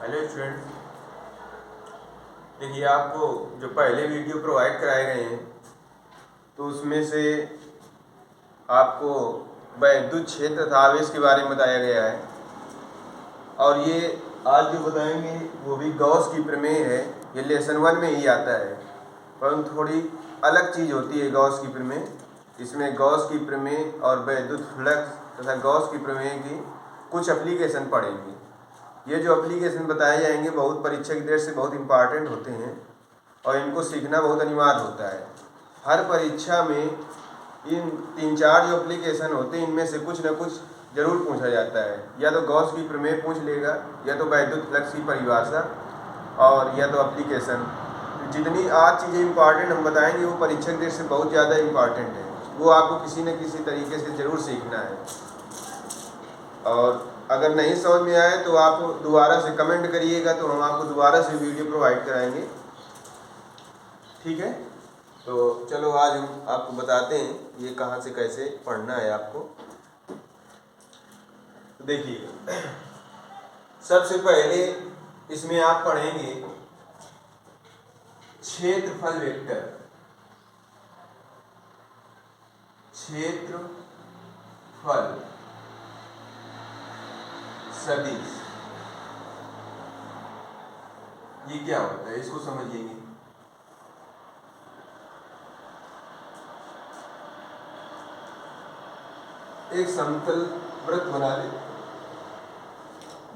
Hello student, देखिए आपको जो पहले वीडियो प्रोवाइड कराए गए हैं तो उसमें से आपको वैद्युत क्षेत्र तथा आवेश के बारे में बताया गया है। और ये आज जो बताएंगे वो भी गॉस की प्रमेय है। ये लेसन 1 में ही आता है, परंतु थोड़ी अलग चीज़ होती है गॉस की प्रमेय। इसमें गॉस की प्रमेय और वैद्युत फ्लक्स तथा गॉस की प्रमेय की कुछ एप्लीकेशन पढ़ेंगे। ये जो एप्लीकेशन बताए जाएंगे बहुत परीक्षा की दृष्टि से बहुत इम्पॉर्टेंट होते हैं और इनको सीखना बहुत अनिवार्य होता है। हर परीक्षा में इन 3-4 जो एप्लीकेशन होते हैं इनमें से कुछ न कुछ जरूर पूछा जाता है। या तो गॉस की प्रमेय पूछ लेगा, या तो वैद्युत फ्लक्स की परिभाषा, और या तो एप्लीकेशन। जितनी आज चीज़ें इम्पॉर्टेंट हम बताएंगे वो परीक्षा की दृष्टि से बहुत ज़्यादा इम्पॉर्टेंट है। वो आपको किसी न किसी तरीके से ज़रूर सीखना है। और अगर नहीं समझ में आए तो आप दोबारा से कमेंट करिएगा, तो हम आपको दोबारा से वीडियो प्रोवाइड कराएंगे। ठीक है, तो चलो आज हम आपको बताते हैं ये कहाँ से कैसे पढ़ना है आपको। तो देखिए, सबसे पहले इसमें आप पढ़ेंगे क्षेत्रफल वेक्टर। क्षेत्रफल सदिश ये क्या होता है, इसको समझिएंगे। एक समतल वृत्त बना ले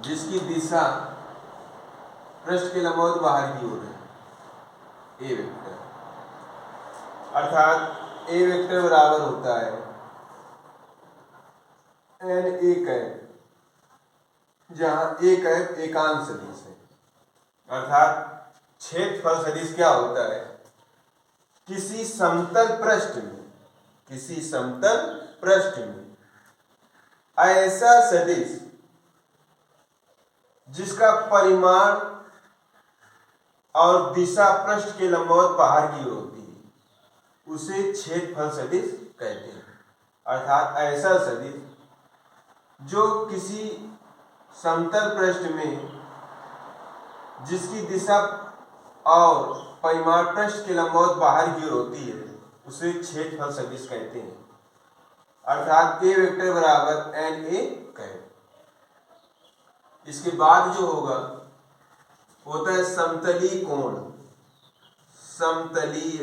जिसकी दिशा पृष्ठ के लंबवत बाहर की ओर है, ए वेक्टर। अर्थात ए वेक्टर बराबर होता है एन ए कैप, जहां ए कैप एकांश सदिश है। अर्थात क्षेत्रफल सदिश क्या होता है, किसी समतल पृष्ठ में ऐसा सदिश जिसका परिमाण और दिशा पृष्ठ के लंबवत बाहर की ओर होती है उसे क्षेत्रफल सदिश कहते हैं। अर्थात ऐसा सदिश जो किसी समतल पृष्ठ में जिसकी दिशा और परिमाण पृष्ठ के लंबवत बाहर की ओर होती है उसे क्षेत्रफल सदिश कहते हैं। अर्थात ए वेक्टर बराबर एन ए कैप। इसके बाद जो होगा होता है समतलीय कोण। समतलीय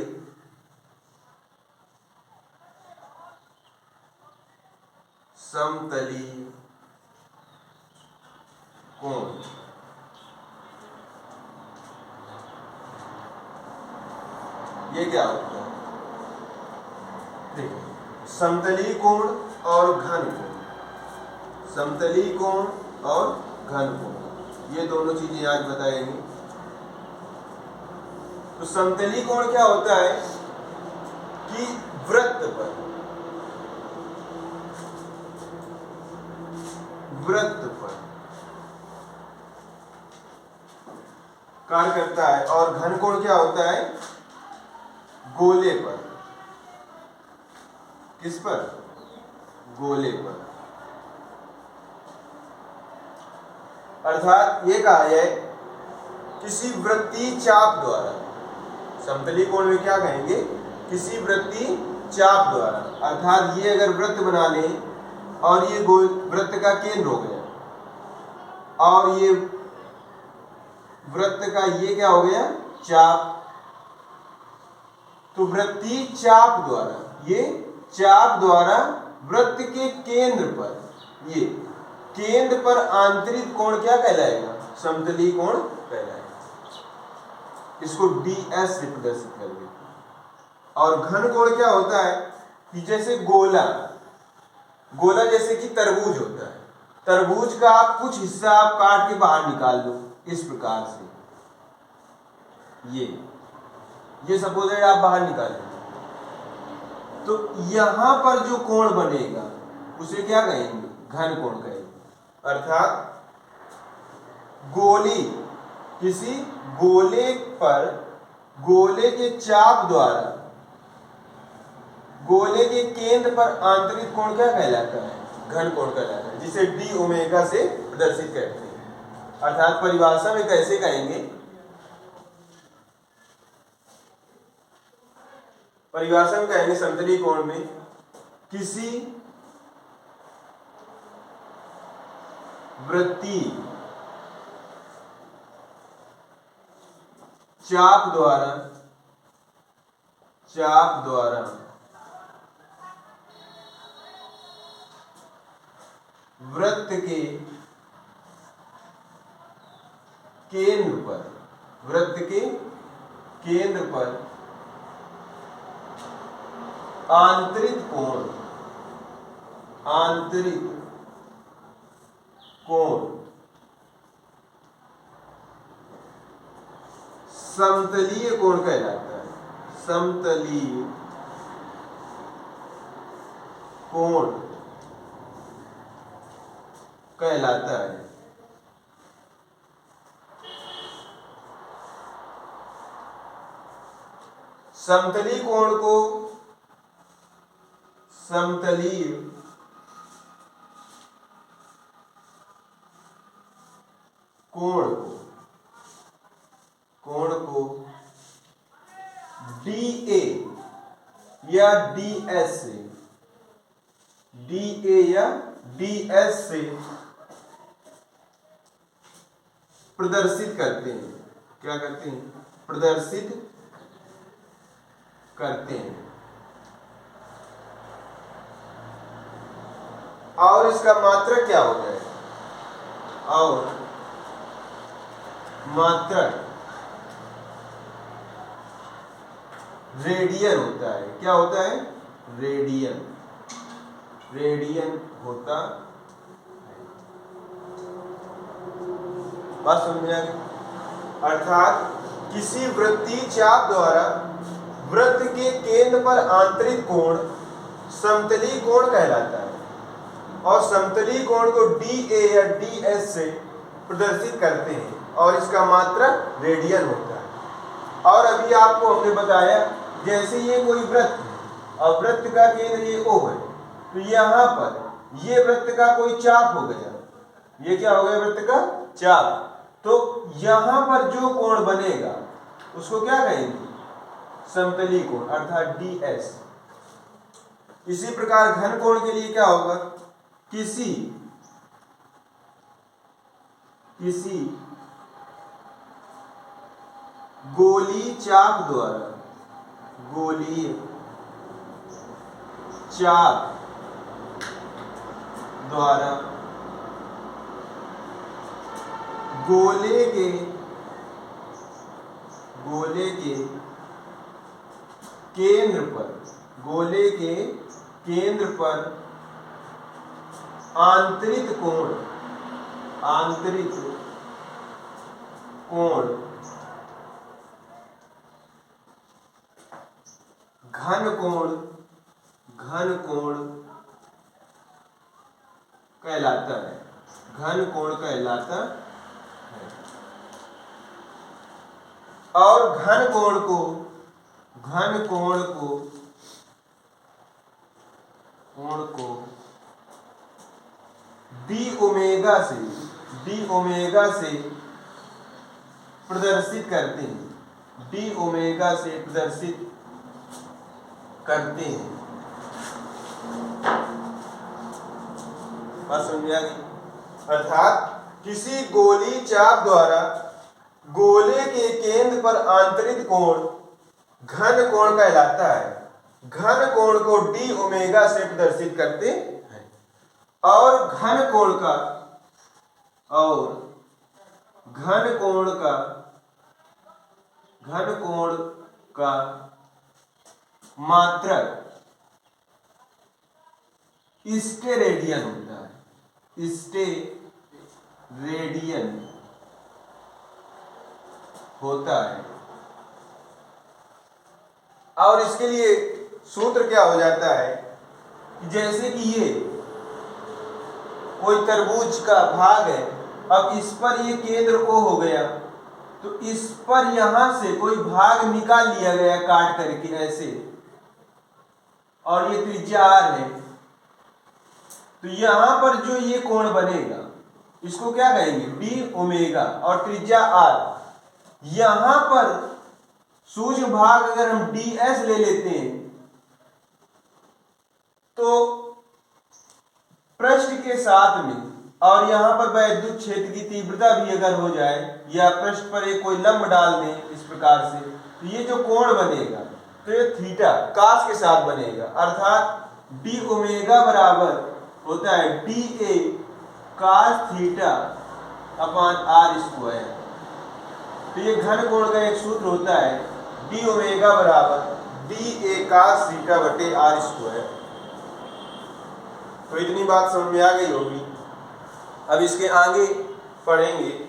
कोण ये क्या होता है, देखो, समतलीय कोण और घन कोण। समतलीय कोण और घन कोण ये दोनों चीजें आज बताएंगे। तो समतलीय कोण क्या होता है कि वृत्त पर कार्य करता है, और घन कोण क्या होता है, गोले पर। किस पर, गोले पर। अर्थात ये कहा जाए किसी वृत्तीय चाप द्वारा, समतलीय कोण में क्या कहेंगे, किसी वृत्तीय चाप द्वारा। अर्थात ये अगर वृत्त बना लें और ये गोल वृत्त का केंद्र हो गया, और ये वृत्त का ये क्या हो गया, चाप। तो वृत्तीय चाप द्वारा, ये चाप द्वारा वृत्त के केंद्र पर, ये केंद्र पर आंतरिक कोण क्या कहलाएगा, समतलीय कोण कहलाएगा। इसको ds से प्रदर्शित करेंगे। और घन कोण क्या होता है कि जैसे गोला जैसे कि तरबूज होता है, तरबूज का आप कुछ हिस्सा आप काट के बाहर निकाल दो इस प्रकार से, ये सपोजेड आप बाहर निकालें, तो यहां पर जो कोण बनेगा उसे क्या कहेंगे, घन कोण कहेंगे। अर्थात गोली किसी गोले पर गोले के चाप द्वारा गोले के केंद्र पर आंतरिक कोण क्या कहलाता है, घन कोण कहलाता है, जिसे d ओमेगा से प्रदर्शित करते हैं। अर्थात परिभाषा में कैसे कहेंगे, परिभाषा में कहेंगे समतलीय कोण में किसी वृत्तीय चाप द्वारा वृत्त के केंद्र पर आंतरिक कोण समतलीय कोण कहलाता है। समतलीय कोण कहलाता है। समतलीय कोण को DA या DS से प्रदर्शित करते हैं। क्या करते हैं? प्रदर्शित करते हैं। और इसका मात्रक क्या होता है? और मात्रक रेडियन होता है। क्या होता है? रेडियन होता है। बात समझ में आ गई? अर्थात किसी वृत्तीय चाप द्वारा वृत्त के केंद्र पर आंतरिक कोण समतलीय कोण कहलाता है और समतलीय कोण को DA या DS से प्रदर्शित करते हैं और इसका मात्रक रेडियन होता है। और अभी आपको हमने बताया जैसे ये कोई वृत्त है और वृत्त का केंद्र ये O है, तो यहाँ पर ये वृत्त का कोई चाप हो गया। ये क्या हो गया? वृत्त का चाप। तो यहाँ पर जो कोण बनेगा उसको क्या कहेंगे? समतलीय कोण अर्थात DS। इसी प्रकार घन कोण के लिए क्या होगा? किसी गोलीय चाप द्वारा गोले के केंद्र पर आंतरिक कोण घन कोण कहलाता है। और घन कोण को d ओमेगा से प्रदर्शित करते हैं। बात समझ में आ गई? अर्थात किसी गोलीय चाप द्वारा गोले के केंद्र पर आंतरिक कोण घन कोण कहलाता है। घन कोण को d ओमेगा से प्रदर्शित करते हैं और घन कोण का मात्रक स्टेरेडियन होता है। स्टेरेडियन होता है। और इसके लिए सूत्र क्या हो जाता है कि जैसे कि ये कोई तरबूज का भाग है, अब इस पर ये केंद्र O हो गया, तो इस पर यहां से कोई भाग निकाल लिया गया काट करके ऐसे, और ये त्रिज्या R है, तो यहां पर जो ये कोण बनेगा इसको क्या कहेंगे, डी ओमेगा, और त्रिज्या आर। यहां पर सूक्ष्म भाग अगर हम डी एस ले लेते हैं तो पृष्ठ के साथ में, और यहां पर वैद्युत क्षेत्र की तीव्रता भी अगर हो जाए या पृष्ठ पर एक कोई लंब डाल दें इस प्रकार से, तो ये जो कोण बनेगा तो ये थीटा कास के साथ बनेगा, अर्थात डी ओमेगा बराबर होता है D A cos theta upon R square. तो ये घन कोण का एक सूत्र होता है डी ओमेगा बराबर डी ए कास थीटा बटे आर स्क्वायर। तो इतनी बात समझ में आ गई होगी। अब इसके आगे पढ़ेंगे।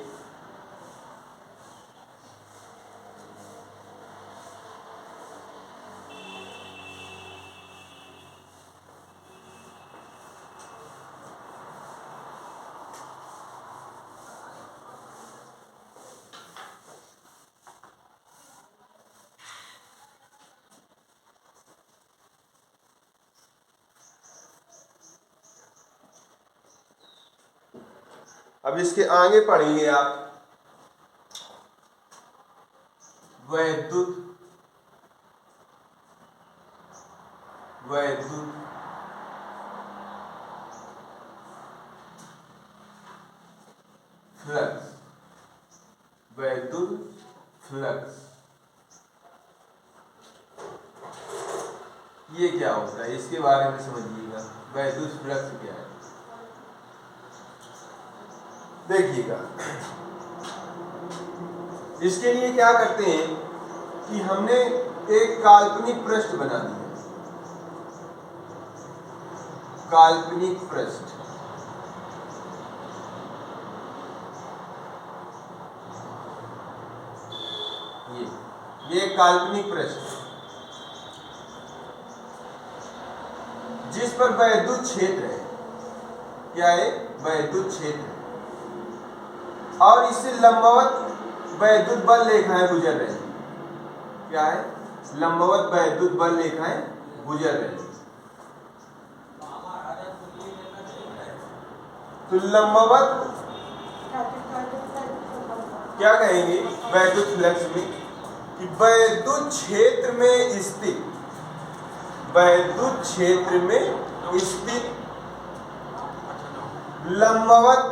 अब इसके आगे पढ़ेंगे आप वैद्युत फ्लक्स, वैद्युत फ्लक्स ये क्या होता है, इसके बारे में समझिएगा। वैद्युत फ्लक्स क्या है देखिएगा। इसके लिए क्या करते हैं कि हमने एक काल्पनिक पृष्ठ बना दिया, काल्पनिक पृष्ठ। ये काल्पनिक पृष्ठ जिस पर वैद्युत क्षेत्र है, क्या है, वैद्युत क्षेत्र, और इससे लंबवत वैद्युत बल रेखाएं गुजर रही हैं। क्या है, लंबवत वैद्युत बल रेखाएं गुजर रही हैं। तो लंबवत क्या कहेंगे वैद्युत फ्लक्स में कि वैद्युत क्षेत्र में स्थित, वैद्युत क्षेत्र में स्थित लंबवत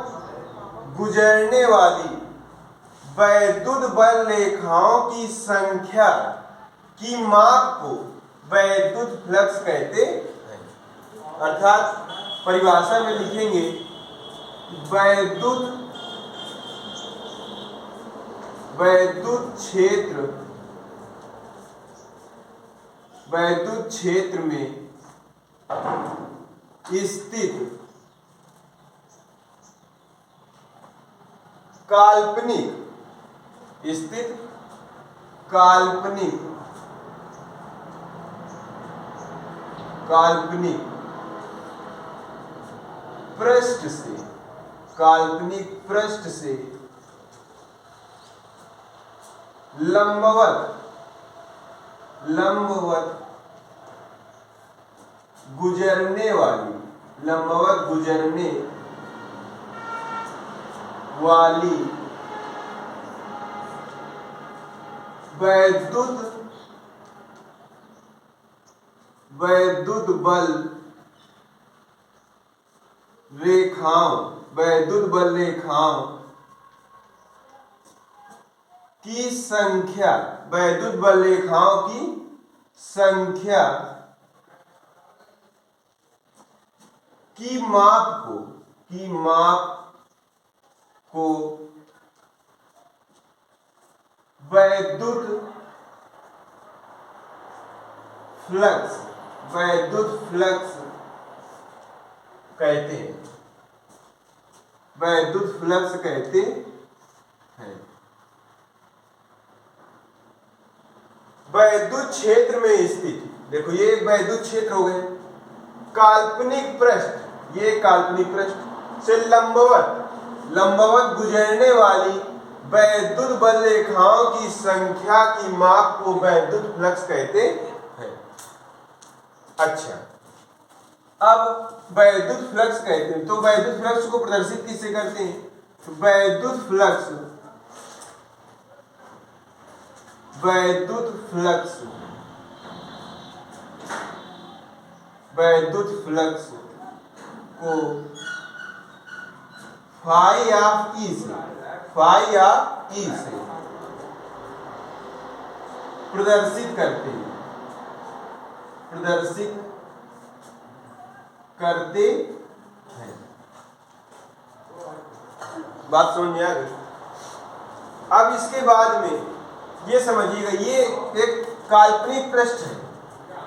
गुजरने वाली वैद्युत बल रेखाओं की संख्या की माप को वैद्युत फ्लक्स कहते हैं। अर्थात परिभाषा में लिखेंगे वैद्युत क्षेत्र में स्थित काल्पनिक पृष्ठ से लंबवत गुजरने वाली वैद्युत बल रेखाओं की संख्या, वैद्युत बल रेखाओं की संख्या की माप को वैद्युत फ्लक्स कहते हैं। वैद्युत फ्लक्स कहते हैं। वैद्युत क्षेत्र में स्थित, देखो ये एक वैद्युत क्षेत्र हो गए, काल्पनिक पृष्ठ, ये काल्पनिक पृष्ठ से लंबवत गुजरने वाली वैद्युत बल रेखाओं की संख्या की माप को वैद्युत फ्लक्स कहते हैं। अच्छा, अब वैद्युत फ्लक्स कहते हैं, तो वैद्युत फ्लक्स को प्रदर्शित किससे करते हैं, तो वैद्युत फ्लक्स को फाई ऑफ ई से प्रदर्शित करते हैं बात समझ में आ गई। अब इसके बाद में ये समझिएगा, ये एक काल्पनिक पृष्ठ है,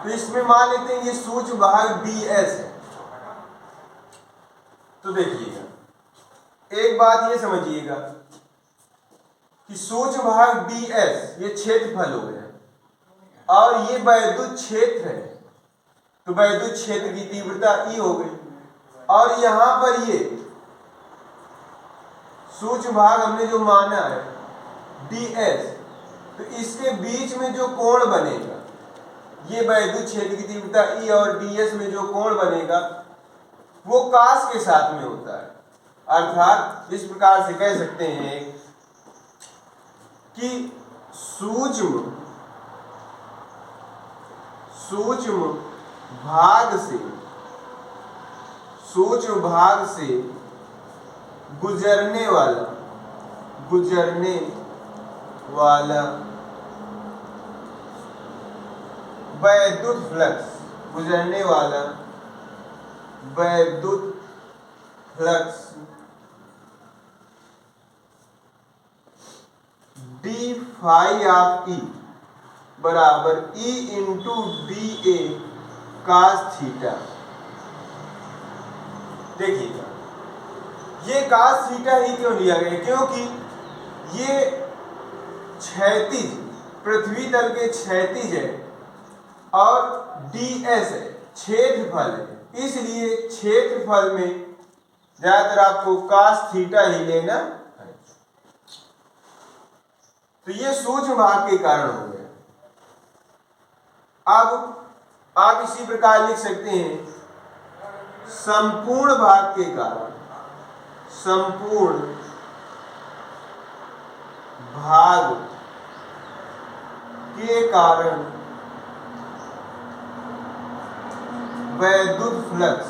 तो इसमें मान लेते हैं ये सूक्ष्म भाग ds है। तो देखिएगा, एक बात ये समझिएगा कि सूक्ष्म भाग ds ये क्षेत्रफल हो गया और ये वैद्युत क्षेत्र है, तो वैद्युत क्षेत्र की तीव्रता E हो गई। और यहां पर ये सूक्ष्म भाग हमने जो माना है ds, तो इसके बीच में जो कोण बनेगा, ये वैद्युत क्षेत्र की तीव्रता E और ds में जो कोण बनेगा वो काश के साथ में होता है। अर्थात इस प्रकार से कह सकते हैं कि सूक्ष्म भाग से गुजरने वाला वैद्युत flux d phi of E बराबर E into dA cos theta. देखिएगा, ये कास थीटा ही क्यों लिया गया, क्योंकि ये क्षैतिज, पृथ्वी तल के क्षैतिज है और ds है, क्षेत्रफल है, इसलिए क्षेत्रफल में ज्यादातर आपको कास थीटा ही लेना है। तो ये सूक्ष्म भाग के कारण हो गया। अब आप इसी प्रकार लिख सकते हैं संपूर्ण भाग के कारण, संपूर्ण भाग के कारण वैद्युत फ्लक्स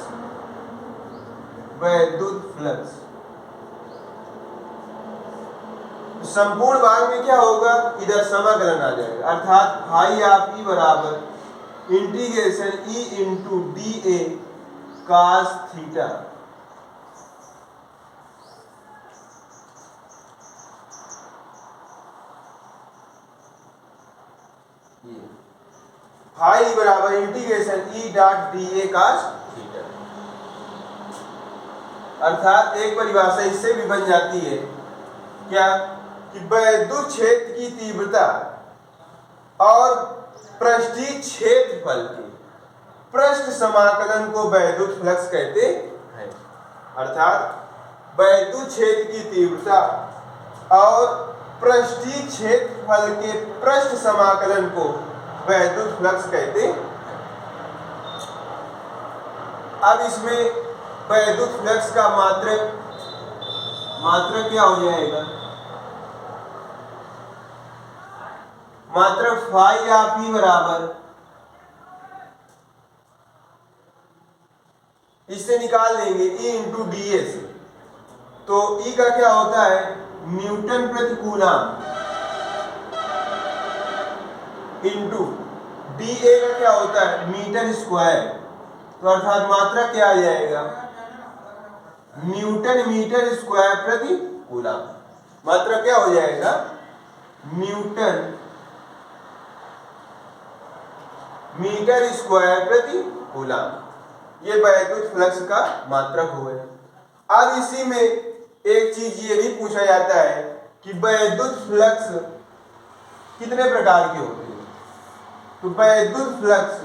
संपूर्ण भाग में क्या होगा, इधर समाकलन आ जाएगा, अर्थात फाई ऑफ E बराबर integration E into dA cos theta. Phi बराबर integration E dot dA cos theta. अर्थात एक परिभाषा इससे भी बन जाती है क्या, कि वैद्युत क्षेत्र की तीव्रता और पृष्ठीय क्षेत्रफल के पृष्ठ समाकलन को वैद्युत फ्लक्स कहते हैं। अर्थात वैद्युत क्षेत्र की तीव्रता और पृष्ठीय क्षेत्रफल के पृष्ठ समाकलन को वैद्युत फ्लक्स कहते हैं। अब इसमें वैद्युत फ्लक्स का मात्रक क्या हो जाएगा, मात्रक फाई ऑफ E बराबर, इससे निकाल लेंगे E इंटू dA से, तो E का क्या होता है न्यूटन प्रति कूलम इंटू dA का क्या होता है मीटर स्क्वायर, तो अर्थात मात्रा क्या आ जाएगा न्यूटन मीटर स्क्वायर प्रति कूलम। मात्रा क्या हो जाएगा न्यूटन मीटर स्क्वायर प्रति कूलम। ये वैद्युत फ्लक्स का मात्रक हो गया। अब इसी में एक चीज ये भी पूछा जाता है कि वैद्युत फ्लक्स कितने प्रकार के होते हैं, तो वैद्युत फ्लक्स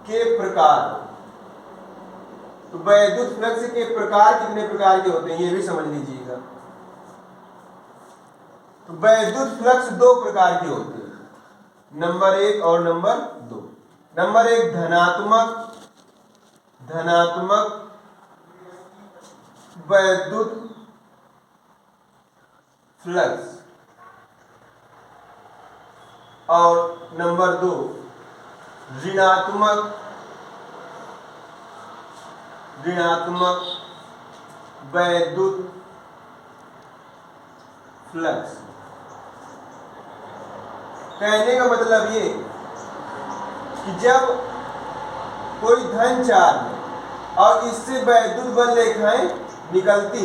के प्रकार, तो वैद्युत फ्लक्स के प्रकार कितने प्रकार के होते हैं ये भी समझ लीजिएगा। तो वैद्युत फ्लक्स दो प्रकार के होते हैं, नंबर 1 और नंबर 2। नंबर 1 धनात्मक वैद्युत फ्लक्स और नंबर 2 ऋणात्मक वैद्युत फ्लक्स। कहने का मतलब ये कि जब कोई धन चार्ज है और इससे वैद्युत बल रेखाएं निकलती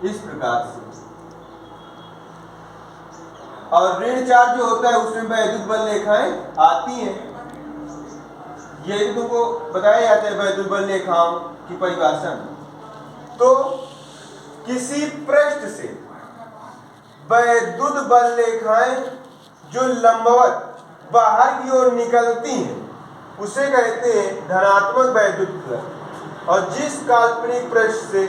इस प्रकार से, और ऋण चार्ज जो होता है उसमें वैद्युत बल रेखाएं आती हैं। ये तुमको बताया जाता है वैद्युत बल रेखाओं की परिभाषा। तो किसी पृष्ठ से वैद्युत बल रेखाएं जो लंबवत बाहर की ओर निकलती हैं उसे कहते हैं धनात्मक वैद्युत फ्लक्स। और जिस काल्पनिक पृष्ठ से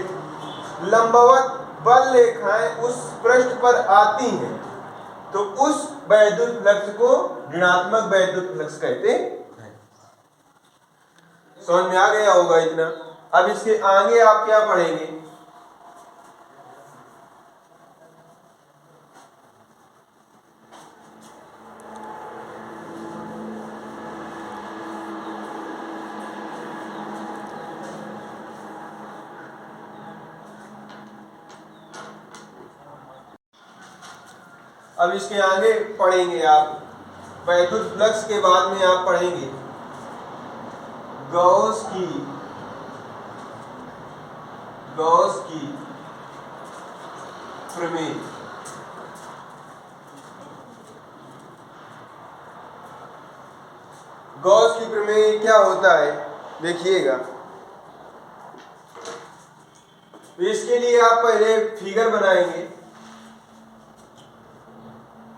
लंबवत बल रेखाएं उस पृष्ठ पर आती हैं तो उस वैद्युत फ्लक्स को ऋणात्मक वैद्युत फ्लक्स कहते हैं। समझ में आ गया होगा इतना। अब इसके आगे आप क्या पढ़ेंगे? अब इसके आगे पढ़ेंगे आप वैद्युत फ्लक्स के बाद में आप पढ़ेंगे गॉस की प्रमेय। गॉस की प्रमेय क्या होता है देखिएगा। तो इसके लिए आप पहले फिगर बनाएंगे।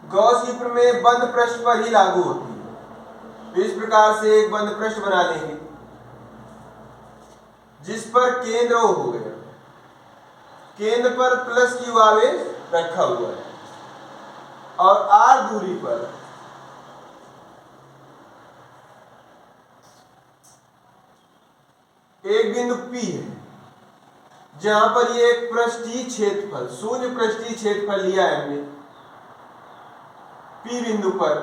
गॉस की प्रमेय बंद पृष्ठ पर ही लागू होती है। तो इस प्रकार से एक बंद पृष्ठ बना लेंगे जिस पर केंद्र O हो गया, केंद्र पर प्लस Q आवेश रखा हुआ है और R दूरी पर एक बिंदु P है जहां पर ये एक पृष्ठीय क्षेत्रफल, शून्य पृष्ठीय क्षेत्रफल लिया है हमने P बिंदु पर,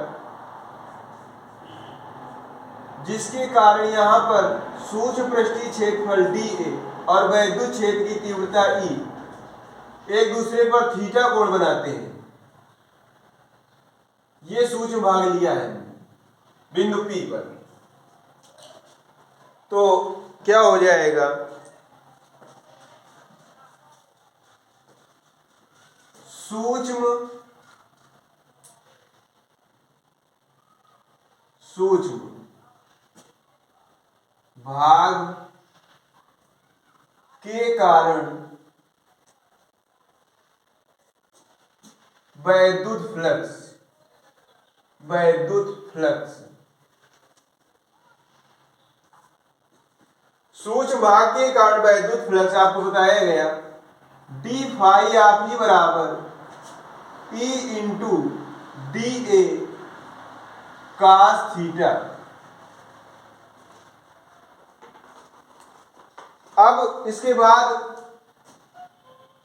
जिसके कारण यहां पर सूक्ष्म पृष्ठीय क्षेत्रफल dA और वैद्युत क्षेत्र की तीव्रता E एक दूसरे पर थीटा कोण बनाते हैं। ये सूक्ष्म भाग लिया है बिंदु P पर। तो क्या हो जाएगा? सूक्ष्म भाग के कारण वैद्युत फ्लक्स सूक्ष्म भाग के कारण वैद्युत फ्लक्स आपको बताया गया डी फाई आप ही बराबर P into DA cos theta. अब इसके बाद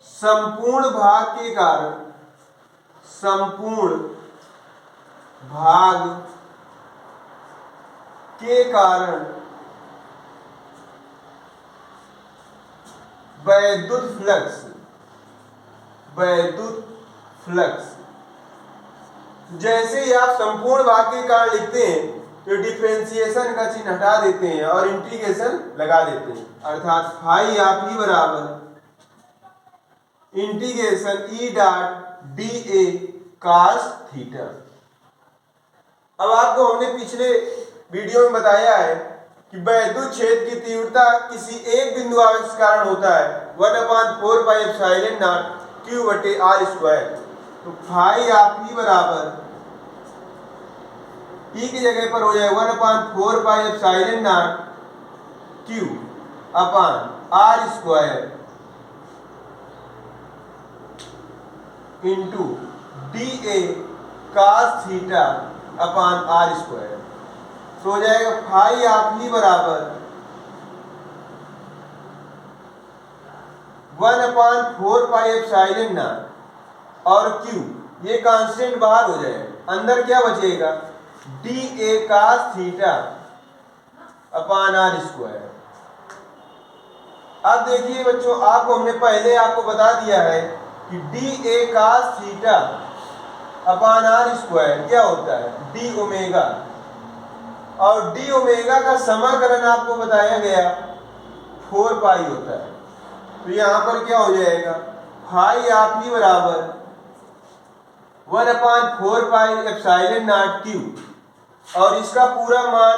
संपूर्ण भाग के कारण वैद्युत फ्लक्स। जैसे ही आप संपूर्ण भाग के कारण लिखते हैं तो डिफरेंशिएशन का चिन्ह हटा देते हैं और इंटीग्रेशन लगा देते हैं, अर्थात फाई आप ही बराबर integration E dot DA cos theta. अब आपको हमने पिछले वीडियो में बताया है कि वैद्युत क्षेत्र की तीव्रता किसी एक बिंदु आवेश के कारण होता है 1/4 पाई एप्सिलॉन नॉट Q बटे R स्क्वायर। तो फाई आप ही बराबर E की जगह पर हो जाए 1/4 pi epsilon naught Q upon R square into DA cos theta upon R square. तो हो जाएगा फाई आप ही बराबर 1/4 पाई एप्सिलॉन नॉट और क्यू, ये कांस्टेंट बाहर हो जाएगा, अंदर क्या बचेगा D A cos theta upon R square. अब देखिए बच्चों, आपको हमने पहले आपको बता दिया है कि D A cos theta upon R square क्या होता है डी ओमेगा, और डी ओमेगा का समाकलन आपको बताया गया 4 पाई होता है। तो यहां पर क्या हो जाएगा फाई आप ही बराबर 1/4 पाई एप्सिलॉन नॉट क्यू, और इसका पूरा मान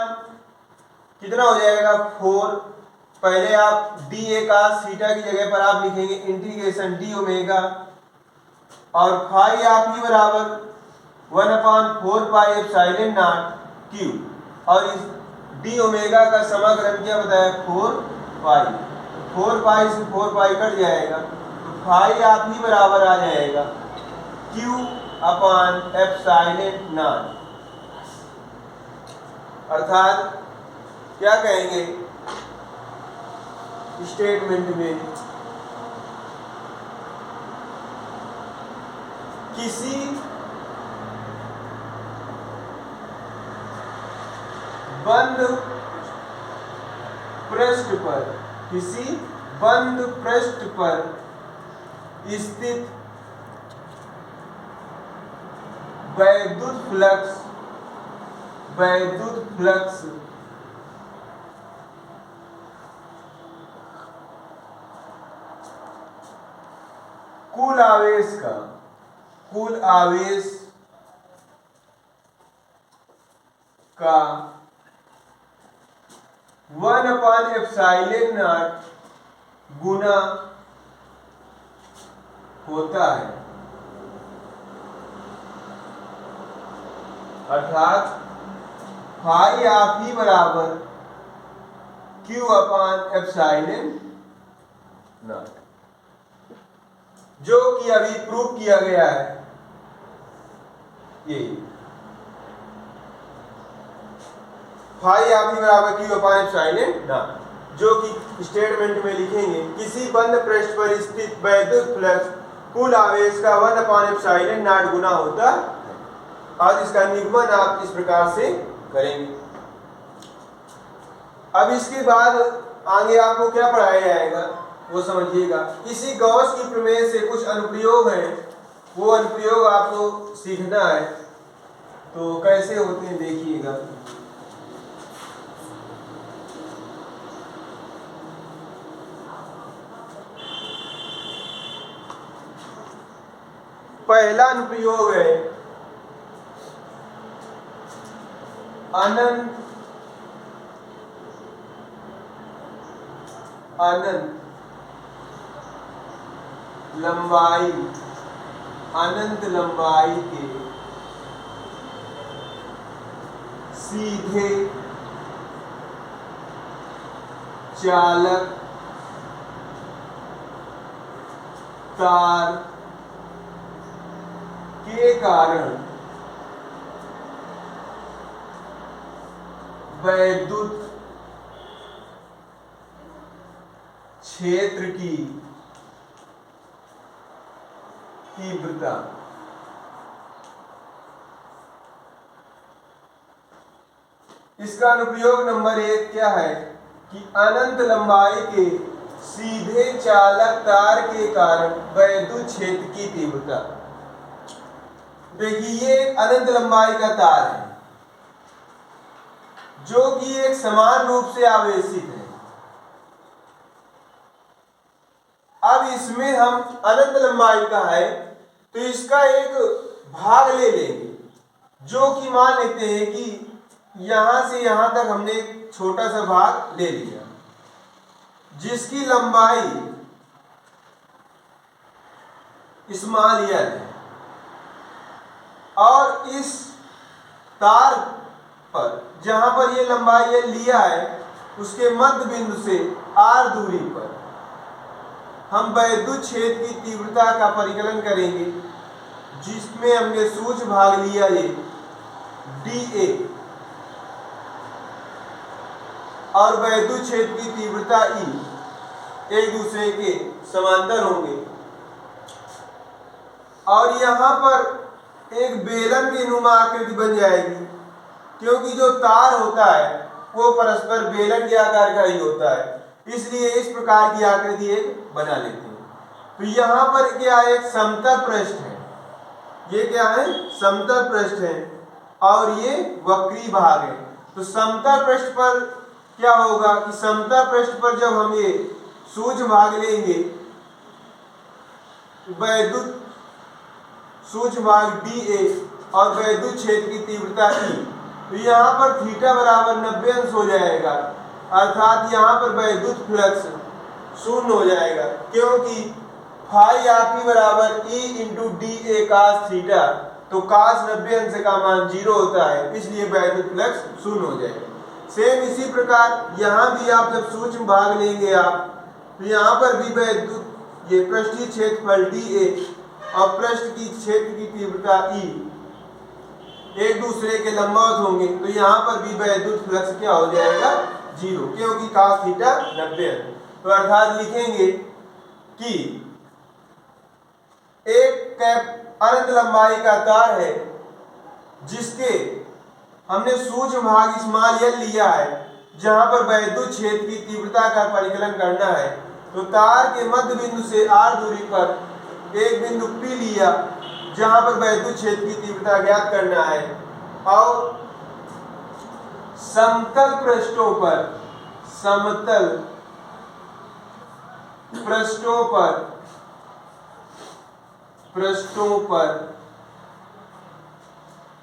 कितना हो जाएगा 4। पहले आप डी ए cos थीटा की जगह पर आप लिखेंगे इंटीग्रेशन डी ओमेगा, और फाई आप ही बराबर 1/4 पाई एप्सिलॉन नॉट क्यू, और इस डी ओमेगा का समाकलन क्या बताया 4 पाई। 4 पाई से 4 पाई कट जाएगा, तो फाई आप ही बराबर आ जाएगा क्यू अपान एप्सिलॉन नॉट। अर्थात क्या कहेंगे स्टेटमेंट में, किसी बंद पृष्ठ पर, किसी बंद पृष्ठ पर स्थित वैद्युत फ्लक्स कुल आवेश का 1/एप्सिलॉन नॉट गुना होता है। अर्थात फाई आप ही बराबर क्यू अपान एप्सिलॉन नॉट, जो कि अभी प्रूव किया गया है। ये फाई आप ही बराबर क्यू अपान एप्सिलॉन नॉट, जो कि स्टेटमेंट में लिखेंगे किसी बंद पृष्ठ पर स्थित वैद्युत फ्लक्स कुल आवेश का 1/एप्सिलॉन नॉट गुना होता है। और इसका निगमन आप इस प्रकार से करेंगे। अब इसके बाद आगे आपको क्या पढ़ाया जाएगा वो समझिएगा। इसी गॉस की प्रमेय से कुछ अनुप्रयोग हैं, वो अनुप्रयोग आपको सीखना है। तो कैसे होते हैं देखिएगा। पहला अनुप्रयोग है अनंत लंबाई के सीधे चालक तार के कारण वैद्युत क्षेत्र की तीव्रता। इसका अनुप्रयोग नंबर 1 क्या है कि अनंत लंबाई के सीधे चालक तार के कारण वैद्युत क्षेत्र की तीव्रता। देखिए ये अनंत लंबाई का तार है जो कि एक समान रूप से आवेशित है। अब इसमें हम अनंत लंबाई का है तो इसका एक भाग ले लेंगे, जो कि मान लेते हैं कि यहां से यहां तक हमने एक छोटा सा भाग ले लिया, जिसकी लंबाई स्मॉल एल है, और इस तार पर जहां पर ये लंबाई एल लिया है उसके मध्य बिंदु से आर दूरी पर हम वैद्युत क्षेत्र की तीव्रता का परिकलन करेंगे, जिसमें हमने सूक्ष्म भाग लिया ये dA और वैद्युत क्षेत्र की तीव्रता E एक दूसरे के समांतर होंगे और यहाँ पर एक बेलन की नुमा आकृति बन जाएगी, क्योंकि जो तार होता है वो परस्पर बेलन के आकार का ही होता है, इसलिए इस प्रकार की आकृति एक बना लेते हैं। तो यहाँ पर क्या एक समतल पृष्ठ है, ये क्या है समतल पृष्ठ है और ये वक्री भाग है। तो समतल पृष्ठ पर क्या होगा कि समतल पृष्ठ पर जब हम ये सूक्ष्म भाग लेंगे, वैद्युत सूक्ष्म भाग dA और वैद्युत क्षेत्र की तीव्रता E, तो यहाँ पर थीटा बराबर 90 अंश हो जाएगा, अर्थात यहाँ पर वैद्युत फ्लक्स शून्य हो जाएगा, क्योंकि फाई आपी बराबर E into dA cos theta, तो cos 90 अंश का मान 0 होता है, इसलिए वैद्युत फ्लक्स शून्य हो जाएगा। सेम इसी प्रकार यहाँ भी आप जब सूक्ष्म भाग लेंगे आप, तो यहाँ पर भी वैद्युत ये पृष्ठीय क्षेत्रफल dA और पृष्ठ की क्षेत्र की तीव्रता E एक दूसरे के लंबवत होंगे, तो यहाँ पर भी वैद्युत फ्लक्स क्या हो जाएगा 0, क्योंकि cos थीटा 90 है। तो अर्थात लिखेंगे कि एक कैप अनंत लंबाई का तार है जिसके हमने सूक्ष्म भाग स्मॉल l लिया है, जहां पर वैद्युत क्षेत्र की तीव्रता का परिकलन करना है। तो तार के मध्य बिंदु से r दूरी पर एक बिंदु P लिया, जहां पर वैद्युत क्षेत्र की तीव्रता ज्ञात करना है और समतल पृष्ठों पर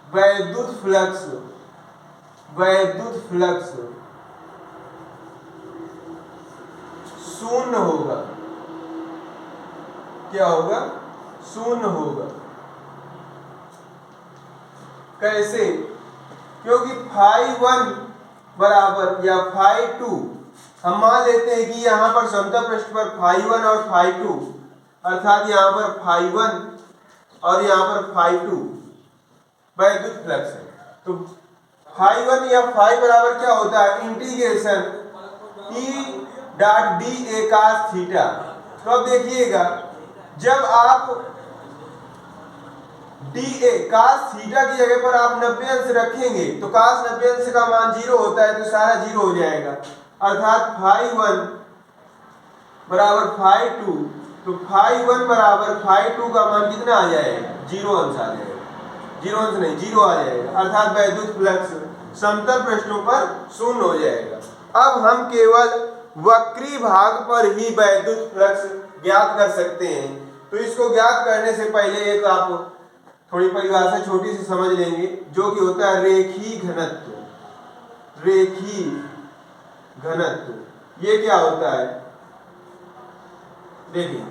वैद्युत फ्लक्स शून्य होगा। क्या होगा शून्य होगा। कैसे? क्योंकि φ1 बराबर या φ2 हम मान लेते हैं कि यहाँ पर समतल पृष्ठ पर φ1 और φ2, अर्थात यहाँ पर φ1 और यहाँ पर φ2 वैद्युत फ्लक्स है। तो φ1 या φ बराबर क्या होता है integration E dot dA cos theta. तो अब देखिएगा, जब आप dA cos थीटा की जगह पर आप 90 अंश रखेंगे तो cos 90 अंश का मान 0 होता है, तो सारा 0 हो जाएगा, अर्थात φ1 बराबर φ2, तो φ1 बराबर φ2 का मान कितना आ जाएगा 0 अंश आ जाएगा, 0 अंश नहीं 0 आ जाएगा, अर्थात वैद्युत फ्लक्स समतल पृष्ठों पर शून्य हो जाएगा। अब हम केवल वक्री भाग पर ही वैद्युत फ्लक्स ज्ञात कर सकते हैं। तो इसको ज्ञात करने से पहले एक आप थोड़ी परिभाषा छोटी सी समझ लेंगे, जो कि होता है रेखीय घनत्व। रेखीय घनत्व ये क्या होता है देखिए,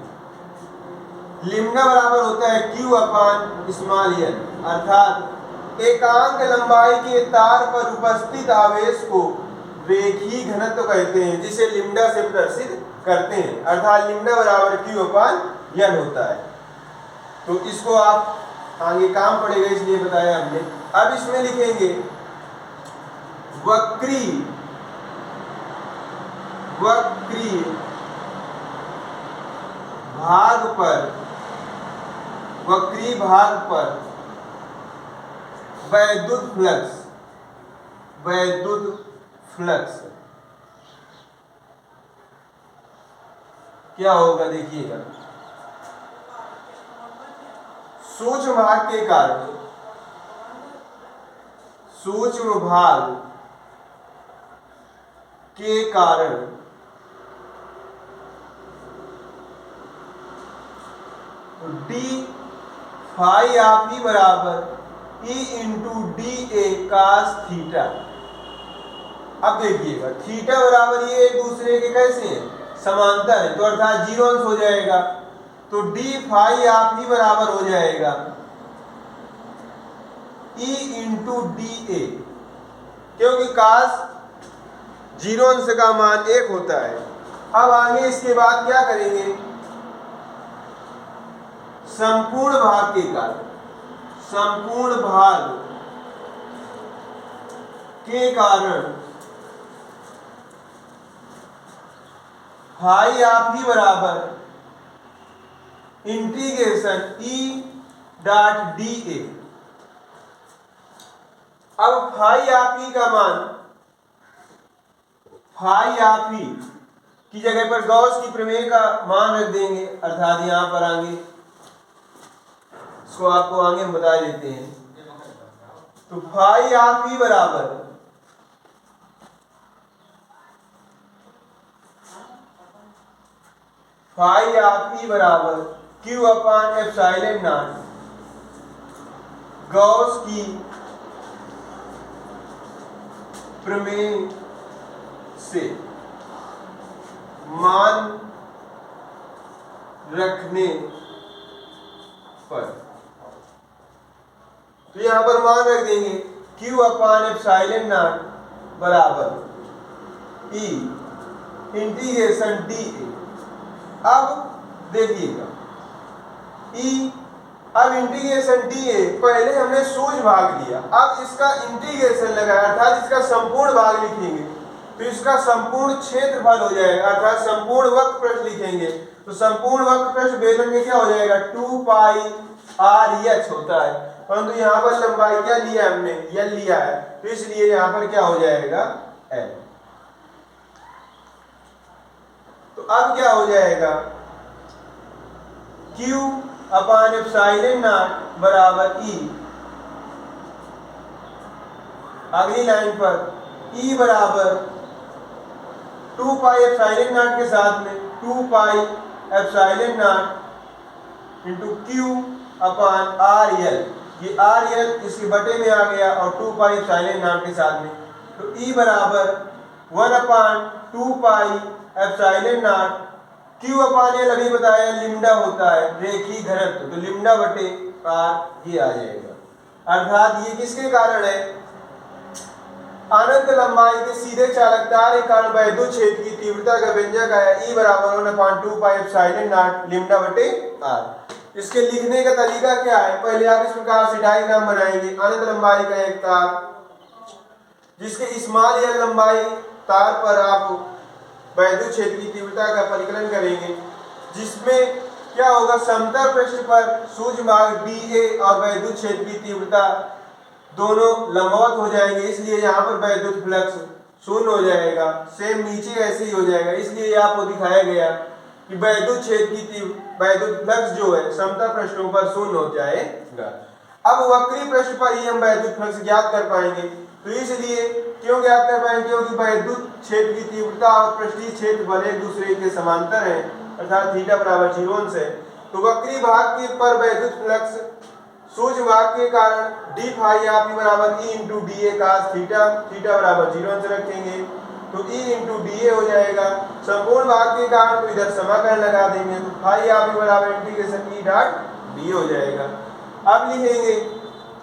लिम्डा बराबर होता है Q अपान स्मॉल n, अर्थात एकांक लंबाई के तार पर उपस्थित आवेश को रेखीय घनत्व कहते हैं, जिसे लिम्डा से प्रदर्शित करते हैं, अर्थात लिम्डा बराबर Q अपान n होता है। तो इसको आप आगे काम पड़ेगा इसलिए बताया हमने। अब इसमें लिखेंगे वक्री भाग पर वैद्युत फ्लक्स क्या होगा देखिएगा, सूक्ष्म भाग के कारण d फाई आप ही बराबर E into dA cos theta. अब देखिएगा थीटा बराबर ये एक दूसरे के कैसे हैं समांतर है, तो अर्थात 0 अंश हो जाएगा, तो d फाई आप ही बराबर हो जाएगा E इंटू dA, क्योंकि cos 0 अंश का मान 1 होता है। अब आगे इसके बाद क्या करेंगे, संपूर्ण भाग के कारण संपूर्ण भाग के कारण फाई आप ही बराबर integration E dot D A. अब फाई आप ही का मान, फाई आप ही की जगह पर गॉस की प्रमेय का मान रख देंगे, अर्थात यहां पर आगे इसको आपको आगे हम बता देते हैं। तो फाई आप ही बराबर फाई आप ही बराबर Q upon epsilon not Gauss की प्रमेय से मान रखने पर, तो यहां पर मान रख देंगे Q अपान एप्सिलॉन नॉट बराबर E इंटीग्रेशन डी ए। अब देखिएगा E, अब इंटीग्रेशन डी ए, पहले हमने सूझ भाग लिया, अब इसका इंटीग्रेशन लगाया अर्थात इसका संपूर्ण भाग लिखेंगे, तो इसका संपूर्ण क्षेत्रफल हो जाएगा, अर्थात संपूर्ण वक्र पृष्ठ लिखेंगे। तो संपूर्ण वक्र पृष्ठ बेलन में क्या हो जाएगा 2 पाई आर एच होता है, परंतु यहाँ पर लंबाई क्या लिया हमने, एल लिया है, तो इसलिए यहाँ पर क्या हो जाएगा एल। तो अब क्या हो जाएगा Q अपान एप्सिलॉन नॉट बराबर E, अगली लाइन पर E बराबर 2 पाई एप्सिलॉन नॉट के साथ में 2 पाई epsilon not into Q upon R L, ये आर एल इसके बटे में आ गया और 2 पाई एप्सिलॉन नॉट के साथ में, तो E बराबर 1 अपान 2 पाई एप्सिलॉन नॉट Q अपान एल अभी बताया लिम्डा होता है रेखीय घनत्व, तो लिम्डा बटे आर ये आ जाएगा, अर्थात ये किसके कारण है, अनंत लंबाई के सीधे चालकता के कारण वैद्युत क्षेत्र की तीव्रता का व्यंजक आया E बराबर 1/2 पाई एप्सिलॉन नॉट लिम्डा बटे आर। इसके लिखने का तरीका क्या है, पहले आप इस प्रकार से डायग्राम बनाएंगे, अनंत लंबाई का एक तार जिसके स्मॉल एल लंबाई तार पर आप वैद्युत क्षेत्र की तीव्रता का परिकलन करेंगे, जिसमें क्या होगा समतल पृष्ठ पर सूक्ष्म भाग बी ए और वैद्युत क्षेत्र की तीव्रता दोनों लंबवत हो जाएंगे, इसलिए यहाँ पर वैद्युत फ्लक्स शून्य हो जाएगा, सेम नीचे ऐसे ही हो जाएगा, इसलिए आपको दिखाया गया कि वैद्युत क्षेत्र की वैद्युत फ्लक्स जो है समतल पृष्ठों पर शून्य हो जाएगा। अब वक्री पृष्ठ पर ही हम वैद्युत फ्लक्स ज्ञात कर पाएंगे, तो इसलिए क्यों ज्ञात कर पाएंगे, क्योंकि वैद्युत क्षेत्र की तीव्रता और पृष्ठीय क्षेत्रफल एक दूसरे के समांतर हैं, अर्थात थीटा बराबर 0 अंश है। तो वक्री भाग के पर वैद्युत फ्लक्स सूक्ष्म भाग के कारण डी फाई आप ही बराबर E into D A cos theta, theta बराबर 0 अंश रखेंगे, तो ई इंटू डी ए हो जाएगा। संपूर्ण भाग के कारण तो इधर समाकलन लगा देंगे, तो फाई आप ही बराबर इंटीग्रेशन ई डॉट डी हो जाएगा। अब लिखेंगे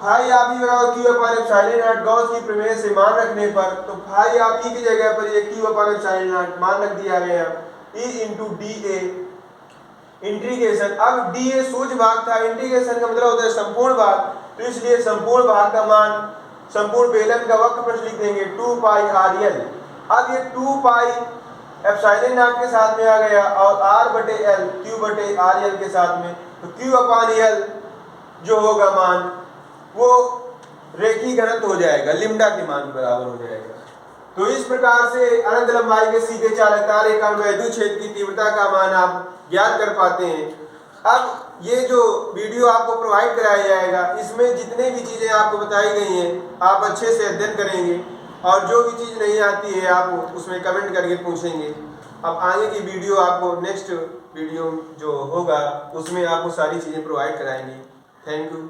फाई आप ही बराबर Q upon epsilon not Gauss की प्रमेय से मान रखने पर, तो फाई आप ही की जगह पर ये क्यू अपान एप्सिलॉन नॉट मान रख दिया गया, ई इंटू डी ए इंटीग्रेशन। अब डी ए सूक्ष्म भाग था, इंटीग्रेशन का मतलब होता है संपूर्ण भाग, तो इसलिए संपूर्ण भाग का मान संपूर्ण बेलन का वक्र पृष्ठ लिख देंगे 2 पाई आर एल। अब ये 2 पाई एप्सिलॉन नॉट के साथ में आ गया और आर बटे एल क्यू बटे आर एल के साथ में, तो क्यू अपान एल जो होगा मान वो रेखीय घनत्व हो जाएगा, लिम्डा के मान के बराबर हो जाएगा। तो इस प्रकार से अनंत लंबाई के सीधे चालकता रेखा में वैद्युत क्षेत्र की तीव्रता का मान आप ज्ञात कर पाते हैं। अब ये जो वीडियो आपको प्रोवाइड कराया जाएगा, इसमें जितने भी चीज़ें आपको बताई गई हैं आप अच्छे से अध्ययन करेंगे, और जो भी चीज़ नहीं आती है आप उसमें कमेंट करके पूछेंगे। अब आगे की वीडियो आपको नेक्स्ट वीडियो जो होगा उसमें आपको सारी चीज़ें प्रोवाइड कराएंगे। Thank you.